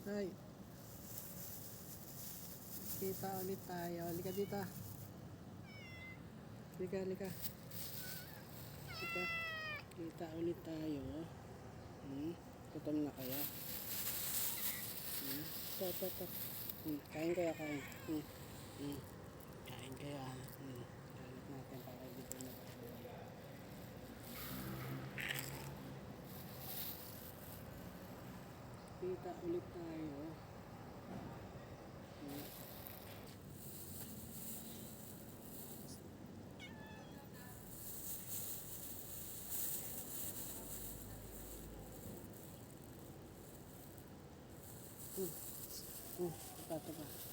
Ay, kita ulit tayo. Halika dito. Halika. Kita. Kita ulit tayo. Gutom na kaya? Ito. Kain kaya, kain. Kain kaya. Kalit natin para dito na. Kita ulit tayo. Ito pa.